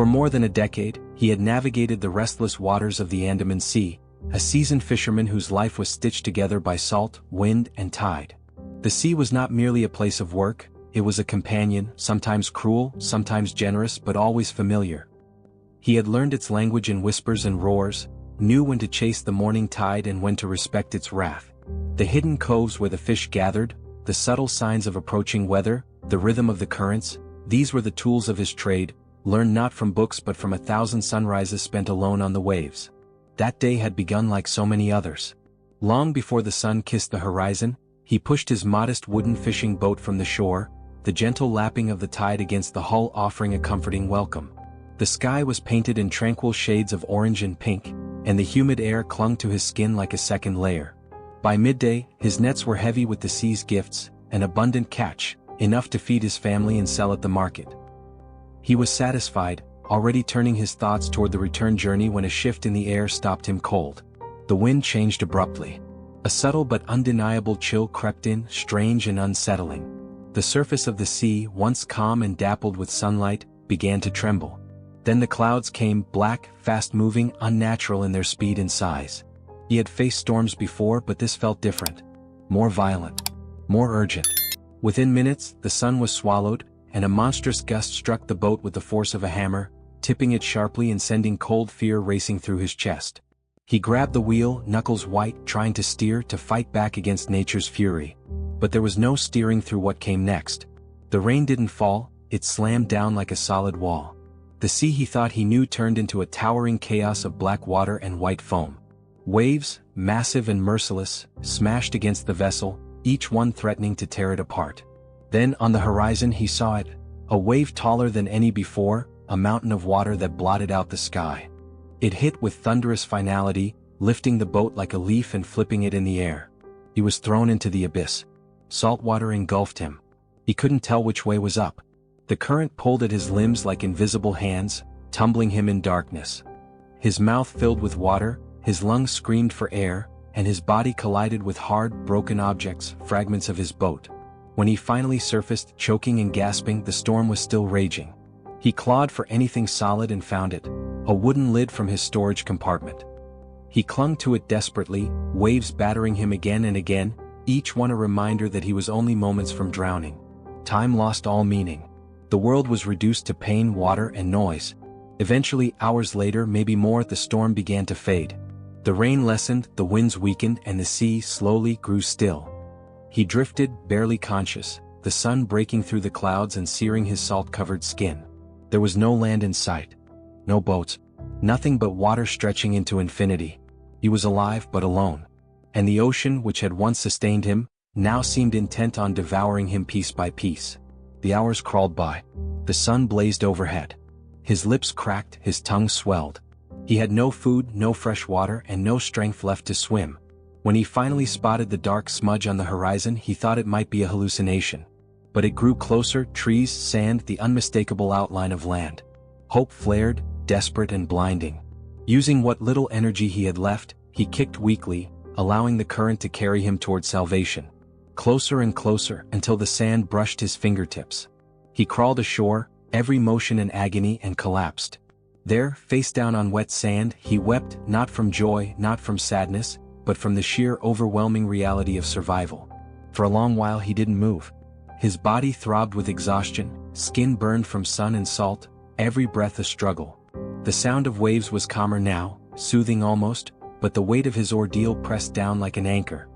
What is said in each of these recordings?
For more than a decade, he had navigated the restless waters of the Andaman Sea, a seasoned fisherman whose life was stitched together by salt, wind, and tide. The sea was not merely a place of work, it was a companion, sometimes cruel, sometimes generous, but always familiar. He had learned its language in whispers and roars, knew when to chase the morning tide and when to respect its wrath. The hidden coves where the fish gathered, the subtle signs of approaching weather, the rhythm of the currents, these were the tools of his trade, learned not from books but from 1,000 sunrises spent alone on the waves. That day had begun like so many others. Long before the sun kissed the horizon, he pushed his modest wooden fishing boat from the shore, the gentle lapping of the tide against the hull offering a comforting welcome. The sky was painted in tranquil shades of orange and pink, and the humid air clung to his skin like a second layer. By midday, his nets were heavy with the sea's gifts, an abundant catch, enough to feed his family and sell at the market. He was satisfied, already turning his thoughts toward the return journey when a shift in the air stopped him cold. The wind changed abruptly. A subtle but undeniable chill crept in, strange and unsettling. The surface of the sea, once calm and dappled with sunlight, began to tremble. Then the clouds came, black, fast-moving, unnatural in their speed and size. He had faced storms before, but this felt different. More violent. More urgent. Within minutes, the sun was swallowed, and a monstrous gust struck the boat with the force of a hammer, tipping it sharply and sending cold fear racing through his chest. He grabbed the wheel, knuckles white, trying to steer, to fight back against nature's fury. But there was no steering through what came next. The rain didn't fall, it slammed down like a solid wall. The sea he thought he knew turned into a towering chaos of black water and white foam. Waves, massive and merciless, smashed against the vessel, each one threatening to tear it apart. Then on the horizon he saw it, a wave taller than any before, a mountain of water that blotted out the sky. It hit with thunderous finality, lifting the boat like a leaf and flipping it in the air. He was thrown into the abyss. Salt water engulfed him. He couldn't tell which way was up. The current pulled at his limbs like invisible hands, tumbling him in darkness. His mouth filled with water, his lungs screamed for air, and his body collided with hard, broken objects, fragments of his boat. When he finally surfaced, choking and gasping, the storm was still raging. He clawed for anything solid and found it, a wooden lid from his storage compartment. He clung to it desperately, waves battering him again and again, each one a reminder that he was only moments from drowning. Time lost all meaning. The world was reduced to pain, water, and noise. Eventually, hours later, maybe more, the storm began to fade. The rain lessened, the winds weakened, and the sea slowly grew still. He drifted, barely conscious, the sun breaking through the clouds and searing his salt-covered skin. There was no land in sight. No boats. Nothing but water stretching into infinity. He was alive but alone. And the ocean, which had once sustained him, now seemed intent on devouring him piece by piece. The hours crawled by. The sun blazed overhead. His lips cracked, his tongue swelled. He had no food, no fresh water, and no strength left to swim. When he finally spotted the dark smudge on the horizon, he thought it might be a hallucination. But it grew closer, trees, sand, the unmistakable outline of land. Hope flared, desperate and blinding. Using what little energy he had left, he kicked weakly, allowing the current to carry him toward salvation. Closer and closer, until the sand brushed his fingertips. He crawled ashore, every motion an agony, and collapsed. There, face down on wet sand, he wept, not from joy, not from sadness, but from the sheer overwhelming reality of survival. For a long while he didn't move. His body throbbed with exhaustion, skin burned from sun and salt, every breath a struggle. The sound of waves was calmer now, soothing almost, but the weight of his ordeal pressed down like an anchor.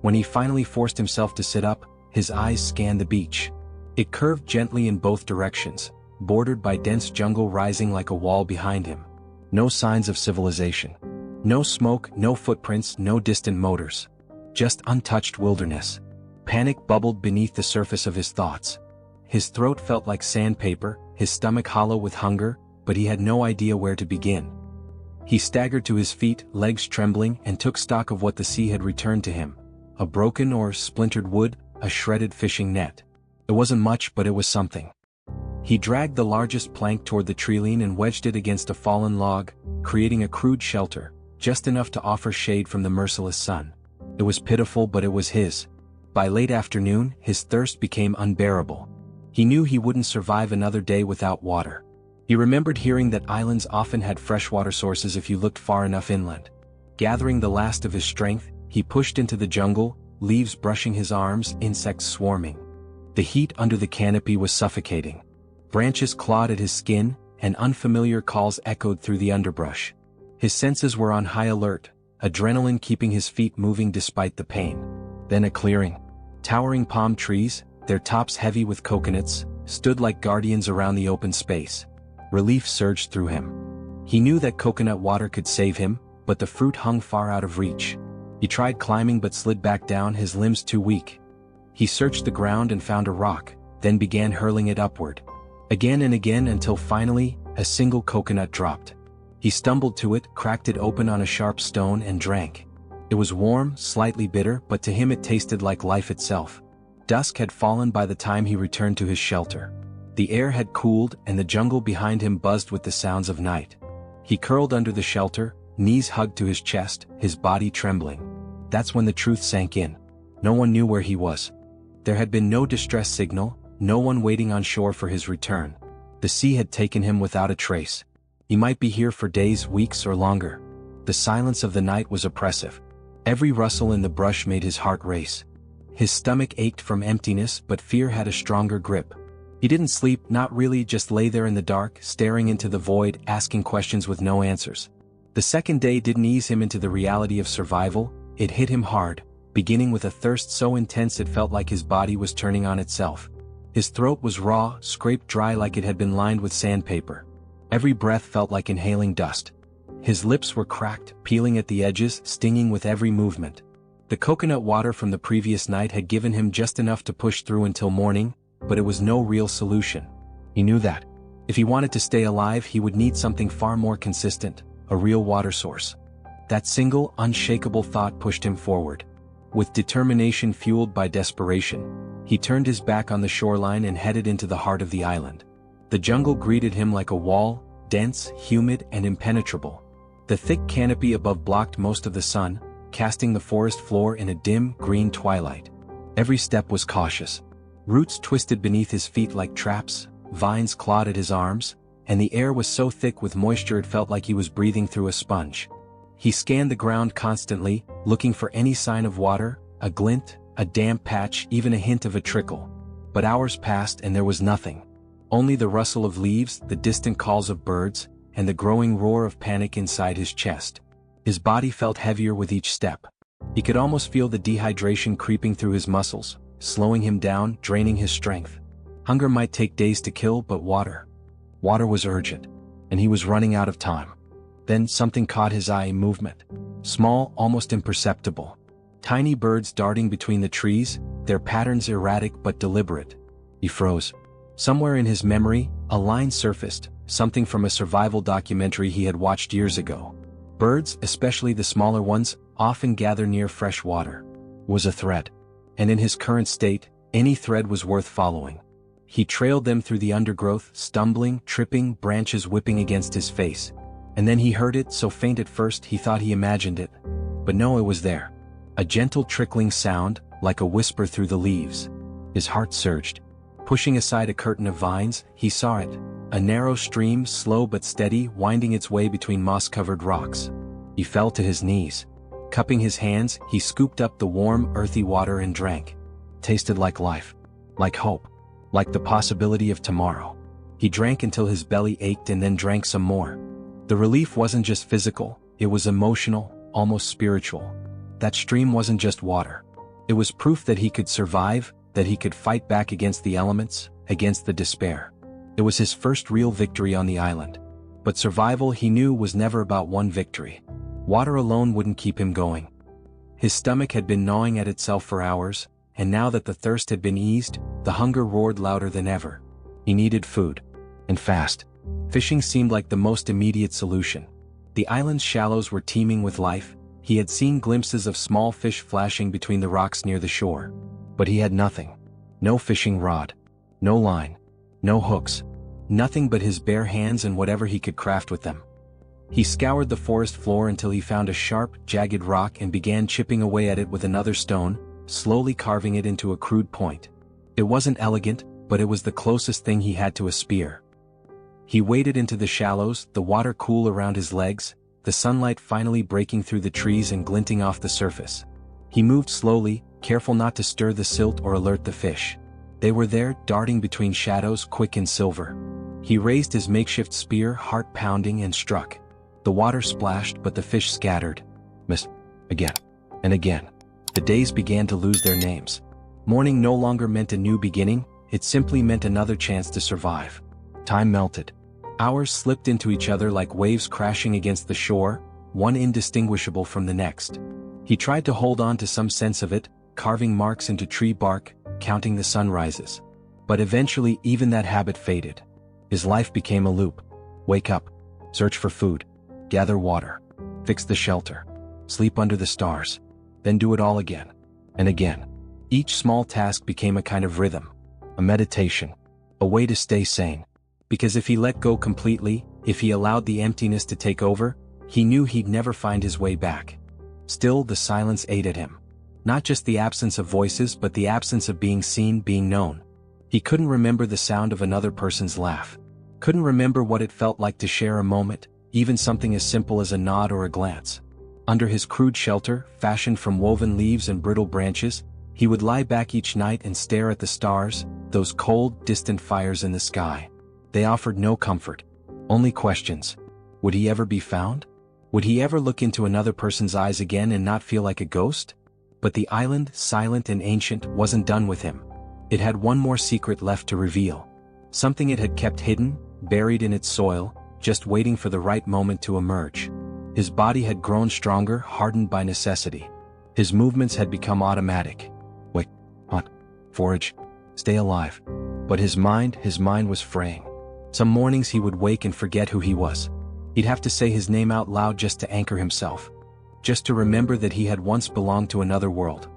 When he finally forced himself to sit up, his eyes scanned the beach. It curved gently in both directions, bordered by dense jungle rising like a wall behind him. No signs of civilization. No smoke, no footprints, no distant motors. Just untouched wilderness. Panic bubbled beneath the surface of his thoughts. His throat felt like sandpaper, his stomach hollow with hunger, but he had no idea where to begin. He staggered to his feet, legs trembling, and took stock of what the sea had returned to him. A broken or splintered wood, a shredded fishing net. It wasn't much, but it was something. He dragged the largest plank toward the treeline and wedged it against a fallen log, creating a crude shelter, just enough to offer shade from the merciless sun. It was pitiful, but it was his. By late afternoon, his thirst became unbearable. He knew he wouldn't survive another day without water. He remembered hearing that islands often had freshwater sources if you looked far enough inland. Gathering the last of his strength, he pushed into the jungle, leaves brushing his arms, insects swarming. The heat under the canopy was suffocating. Branches clawed at his skin, and unfamiliar calls echoed through the underbrush. His senses were on high alert, adrenaline keeping his feet moving despite the pain. Then a clearing. Towering palm trees, their tops heavy with coconuts, stood like guardians around the open space. Relief surged through him. He knew that coconut water could save him, but the fruit hung far out of reach. He tried climbing but slid back down, his limbs too weak. He searched the ground and found a rock, then began hurling it upward. Again and again until finally, a single coconut dropped. He stumbled to it, cracked it open on a sharp stone and drank. It was warm, slightly bitter, but to him it tasted like life itself. Dusk had fallen by the time he returned to his shelter. The air had cooled and the jungle behind him buzzed with the sounds of night. He curled under the shelter, knees hugged to his chest, his body trembling. That's when the truth sank in. No one knew where he was. There had been no distress signal, no one waiting on shore for his return. The sea had taken him without a trace. He might be here for days, weeks, or longer. The silence of the night was oppressive. Every rustle in the brush made his heart race. His stomach ached from emptiness, but fear had a stronger grip. He didn't sleep, not really, just lay there in the dark, staring into the void, asking questions with no answers. The second day didn't ease him into the reality of survival, it hit him hard, beginning with a thirst so intense it felt like his body was turning on itself. His throat was raw, scraped dry like it had been lined with sandpaper. Every breath felt like inhaling dust. His lips were cracked, peeling at the edges, stinging with every movement. The coconut water from the previous night had given him just enough to push through until morning, but it was no real solution. He knew that. If he wanted to stay alive, he would need something far more consistent, a real water source. That single, unshakable thought pushed him forward. With determination fueled by desperation, he turned his back on the shoreline and headed into the heart of the island. The jungle greeted him like a wall, dense, humid, and impenetrable. The thick canopy above blocked most of the sun, casting the forest floor in a dim, green twilight. Every step was cautious. Roots twisted beneath his feet like traps, vines clawed at his arms, and the air was so thick with moisture it felt like he was breathing through a sponge. He scanned the ground constantly, looking for any sign of water, a glint, a damp patch, even a hint of a trickle. But hours passed and there was nothing. Only the rustle of leaves, the distant calls of birds, and the growing roar of panic inside his chest. His body felt heavier with each step. He could almost feel the dehydration creeping through his muscles, slowing him down, draining his strength. Hunger might take days to kill, but water was urgent, and he was running out of time. Then something caught his eye, movement. Small, almost imperceptible. Tiny birds darting between the trees, their patterns erratic but deliberate. He froze. Somewhere in his memory, a line surfaced, something from a survival documentary he had watched years ago. Birds, especially the smaller ones, often gather near fresh water. Was a threat. And in his current state, any thread was worth following. He trailed them through the undergrowth, stumbling, tripping, branches whipping against his face. And then he heard it, so faint at first he thought he imagined it. But no, it was there. A gentle trickling sound, like a whisper through the leaves. His heart surged. Pushing aside a curtain of vines, he saw it. A narrow stream, slow but steady, winding its way between moss-covered rocks. He fell to his knees. Cupping his hands, he scooped up the warm, earthy water and drank. Tasted like life. Like hope. Like the possibility of tomorrow. He drank until his belly ached and then drank some more. The relief wasn't just physical, it was emotional, almost spiritual. That stream wasn't just water. It was proof that he could survive, that he could fight back against the elements, against the despair. It was his first real victory on the island. But survival, he knew, was never about one victory. Water alone wouldn't keep him going. His stomach had been gnawing at itself for hours, and now that the thirst had been eased, the hunger roared louder than ever. He needed food. And fast. Fishing seemed like the most immediate solution. The island's shallows were teeming with life. He had seen glimpses of small fish flashing between the rocks near the shore. But he had nothing. No fishing rod. No line. No hooks. Nothing but his bare hands and whatever he could craft with them. He scoured the forest floor until he found a sharp, jagged rock and began chipping away at it with another stone, slowly carving it into a crude point. It wasn't elegant, but it was the closest thing he had to a spear. He waded into the shallows, the water cool around his legs, the sunlight finally breaking through the trees and glinting off the surface. He moved slowly, careful not to stir the silt or alert the fish. They were there, darting between shadows, quick and silver. He raised his makeshift spear, heart pounding, and struck. The water splashed, but the fish scattered. Missed. Again. And again. The days began to lose their names. Morning no longer meant a new beginning, it simply meant another chance to survive. Time melted. Hours slipped into each other like waves crashing against the shore, one indistinguishable from the next. He tried to hold on to some sense of it, carving marks into tree bark, counting the sunrises. But eventually even that habit faded. His life became a loop. Wake up. Search for food. Gather water. Fix the shelter. Sleep under the stars. Then do it all again. And again. Each small task became a kind of rhythm. A meditation. A way to stay sane. Because if he let go completely, if he allowed the emptiness to take over, he knew he'd never find his way back. Still, the silence ate at him. Not just the absence of voices, but the absence of being seen, being known. He couldn't remember the sound of another person's laugh. Couldn't remember what it felt like to share a moment, even something as simple as a nod or a glance. Under his crude shelter, fashioned from woven leaves and brittle branches, he would lie back each night and stare at the stars, those cold, distant fires in the sky. They offered no comfort, only questions. Would he ever be found? Would he ever look into another person's eyes again and not feel like a ghost? But the island, silent and ancient, wasn't done with him. It had one more secret left to reveal. Something it had kept hidden, buried in its soil, just waiting for the right moment to emerge. His body had grown stronger, hardened by necessity. His movements had become automatic. Wake, hunt, forage, stay alive. But his mind was fraying. Some mornings he would wake and forget who he was. He'd have to say his name out loud just to anchor himself. Just to remember that he had once belonged to another world.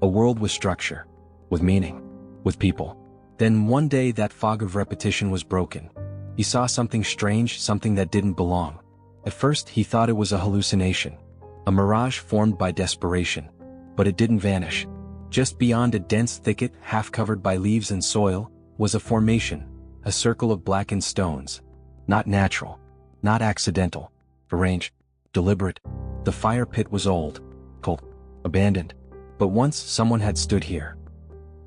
A world with structure. With meaning. With people. Then one day that fog of repetition was broken. He saw something strange, something that didn't belong. At first he thought it was a hallucination. A mirage formed by desperation. But it didn't vanish. Just beyond a dense thicket, half covered by leaves and soil, was a formation. A circle of blackened stones. Not natural. Not accidental. Arranged. Deliberate. The fire pit was old. Cold. Abandoned. But once someone had stood here.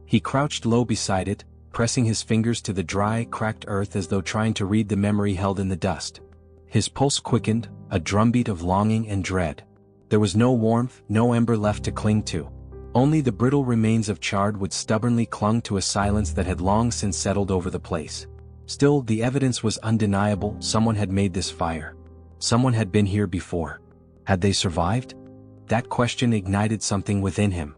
He crouched low beside it, pressing his fingers to the dry, cracked earth as though trying to read the memory held in the dust. His pulse quickened, a drumbeat of longing and dread. There was no warmth, no ember left to cling to. Only the brittle remains of charred wood stubbornly clung to a silence that had long since settled over the place. Still, the evidence was undeniable. Someone had made this fire. Someone had been here before. Had they survived? That question ignited something within him.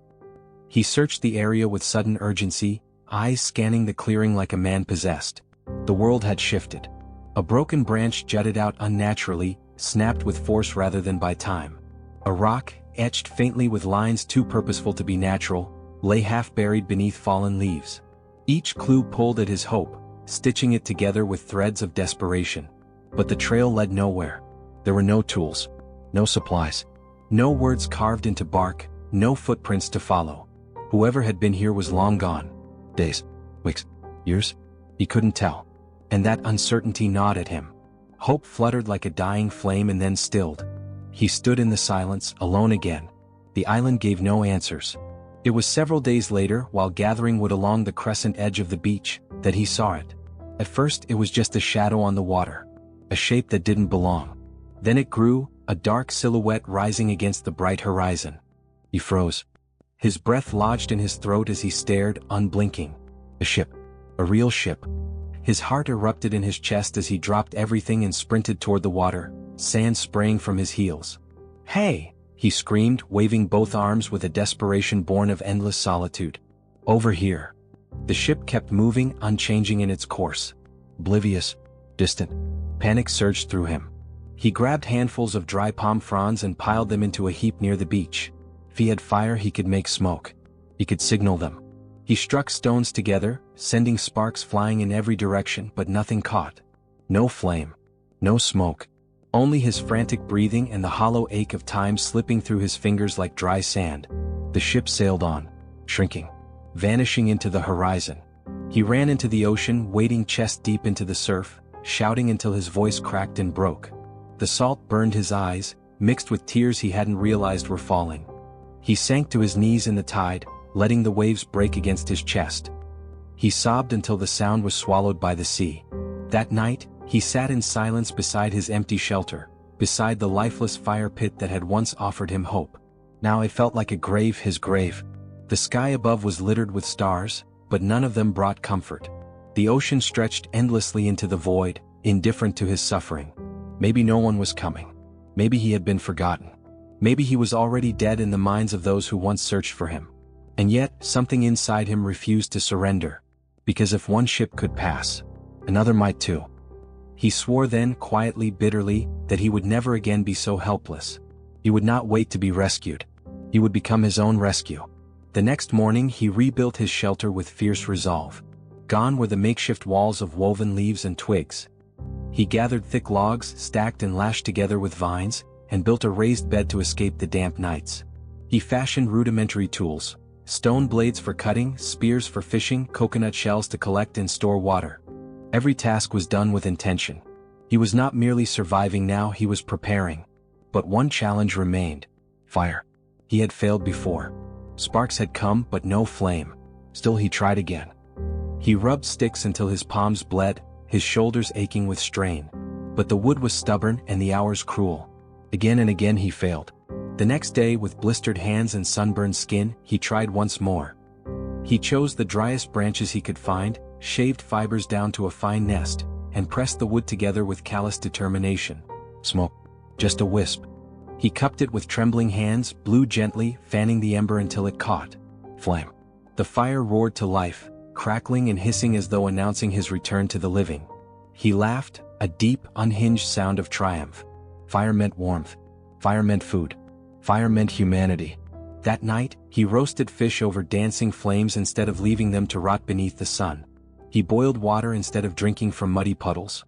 He searched the area with sudden urgency, eyes scanning the clearing like a man possessed. The world had shifted. A broken branch jutted out unnaturally, snapped with force rather than by time. A rock, etched faintly with lines too purposeful to be natural, lay half buried beneath fallen leaves. Each clue pulled at his hope, stitching it together with threads of desperation. But the trail led nowhere. There were no tools, no supplies, no words carved into bark, no footprints to follow. Whoever had been here was long gone. Days, weeks, years? He couldn't tell. And that uncertainty gnawed at him. Hope fluttered like a dying flame and then stilled. He stood in the silence, alone again. The island gave no answers. It was several days later, while gathering wood along the crescent edge of the beach, that he saw it. At first it was just a shadow on the water. A shape that didn't belong. Then it grew, a dark silhouette rising against the bright horizon. He froze. His breath lodged in his throat as he stared, unblinking. A ship. A real ship. His heart erupted in his chest as he dropped everything and sprinted toward the water, sand spraying from his heels. "Hey!" he screamed, waving both arms with a desperation born of endless solitude. "Over here." The ship kept moving, unchanging in its course. Oblivious. Distant. Panic surged through him. He grabbed handfuls of dry palm fronds and piled them into a heap near the beach. If he had fire, he could make smoke. He could signal them. He struck stones together, sending sparks flying in every direction, but nothing caught. No flame. No smoke. Only his frantic breathing and the hollow ache of time slipping through his fingers like dry sand. The ship sailed on, shrinking, vanishing into the horizon. He ran into the ocean, wading chest deep into the surf, shouting until his voice cracked and broke. The salt burned his eyes, mixed with tears he hadn't realized were falling. He sank to his knees in the tide, letting the waves break against his chest. He sobbed until the sound was swallowed by the sea. That night, he sat in silence beside his empty shelter, beside the lifeless fire pit that had once offered him hope. Now it felt like a grave, his grave. The sky above was littered with stars, but none of them brought comfort. The ocean stretched endlessly into the void, indifferent to his suffering. Maybe no one was coming. Maybe he had been forgotten. Maybe he was already dead in the minds of those who once searched for him. And yet, something inside him refused to surrender. Because if one ship could pass, another might too. He swore then, quietly, bitterly, that he would never again be so helpless. He would not wait to be rescued. He would become his own rescue. The next morning he rebuilt his shelter with fierce resolve. Gone were the makeshift walls of woven leaves and twigs. He gathered thick logs, stacked and lashed together with vines, and built a raised bed to escape the damp nights. He fashioned rudimentary tools: stone blades for cutting, spears for fishing, coconut shells to collect and store water. Every task was done with intention. He was not merely surviving now, he was preparing. But one challenge remained: fire. He had failed before. Sparks had come, but no flame. Still he tried again. He rubbed sticks until his palms bled, his shoulders aching with strain. But the wood was stubborn and the hours cruel. Again and again he failed. The next day, with blistered hands and sunburned skin, he tried once more. He chose the driest branches he could find, shaved fibers down to a fine nest, and pressed the wood together with callous determination. Smoke. Just a wisp. He cupped it with trembling hands, blew gently, fanning the ember until it caught. Flame. The fire roared to life, crackling and hissing as though announcing his return to the living. He laughed, a deep, unhinged sound of triumph. Fire meant warmth. Fire meant food. Fire meant humanity. That night, he roasted fish over dancing flames instead of leaving them to rot beneath the sun. He boiled water instead of drinking from muddy puddles.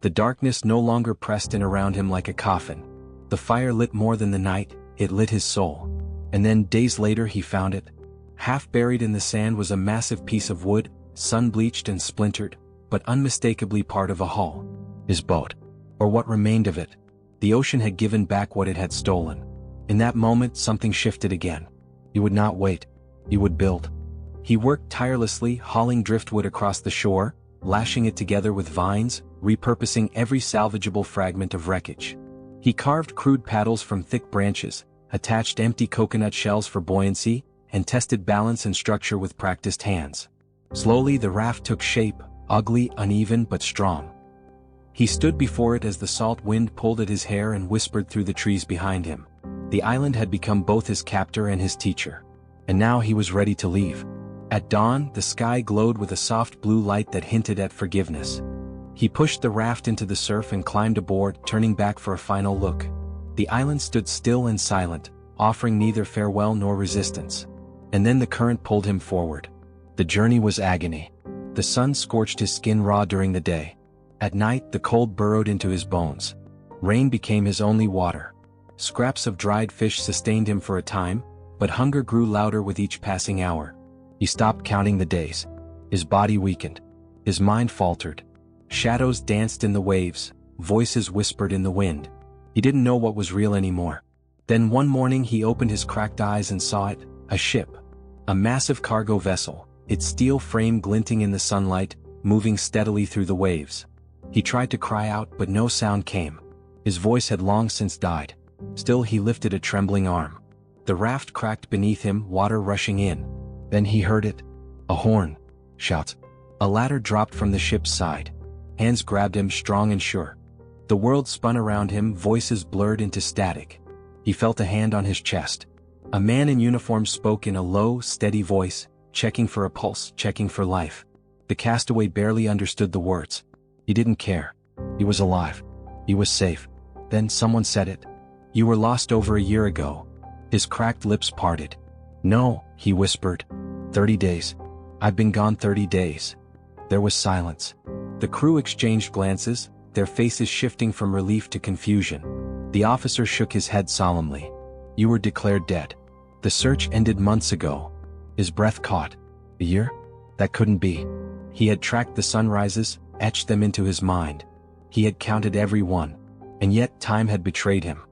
The darkness no longer pressed in around him like a coffin. The fire lit more than the night, it lit his soul. And then, days later, he found it. Half buried in the sand was a massive piece of wood, sun-bleached and splintered, but unmistakably part of a hull. His boat. Or what remained of it. The ocean had given back what it had stolen. In that moment, something shifted again. He would not wait. He would build. He worked tirelessly, hauling driftwood across the shore, lashing it together with vines, repurposing every salvageable fragment of wreckage. He carved crude paddles from thick branches, attached empty coconut shells for buoyancy, and tested balance and structure with practiced hands. Slowly the raft took shape, ugly, uneven but strong. He stood before it as the salt wind pulled at his hair and whispered through the trees behind him. The island had become both his captor and his teacher. And now he was ready to leave. At dawn, the sky glowed with a soft blue light that hinted at forgiveness. He pushed the raft into the surf and climbed aboard, turning back for a final look. The island stood still and silent, offering neither farewell nor resistance. And then the current pulled him forward. The journey was agony. The sun scorched his skin raw during the day. At night, the cold burrowed into his bones. Rain became his only water. Scraps of dried fish sustained him for a time, but hunger grew louder with each passing hour. He stopped counting the days. His body weakened. His mind faltered. Shadows danced in the waves, voices whispered in the wind. He didn't know what was real anymore. Then one morning he opened his cracked eyes and saw it, a ship. A massive cargo vessel, its steel frame glinting in the sunlight, moving steadily through the waves. He tried to cry out, but no sound came. His voice had long since died. Still he lifted a trembling arm. The raft cracked beneath him, water rushing in. Then he heard it. A horn. Shouts. A ladder dropped from the ship's side. Hands grabbed him, strong and sure. The world spun around him, voices blurred into static. He felt a hand on his chest. A man in uniform spoke in a low, steady voice, checking for a pulse, checking for life. The castaway barely understood the words. He didn't care. He was alive. He was safe. Then someone said it. "You were lost over a year ago." His cracked lips parted. "No," he whispered. 30 days. I've been gone 30 days. There was silence. The crew exchanged glances, their faces shifting from relief to confusion. The officer shook his head solemnly. "You were declared dead. The search ended months ago." His breath caught. A year? That couldn't be. He had tracked the sunrises, etched them into his mind. He had counted every one. And yet time had betrayed him.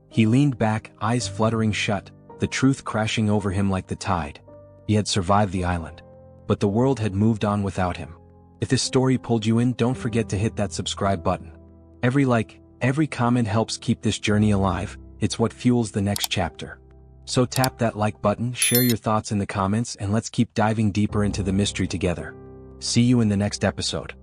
He leaned back, eyes fluttering shut, the truth crashing over him like the tide. He had survived the island. But the world had moved on without him. If this story pulled you in, don't forget to hit that subscribe button. Every like, every comment helps keep this journey alive. It's what fuels the next chapter. So tap that like button, share your thoughts in the comments, and let's keep diving deeper into the mystery together. See you in the next episode.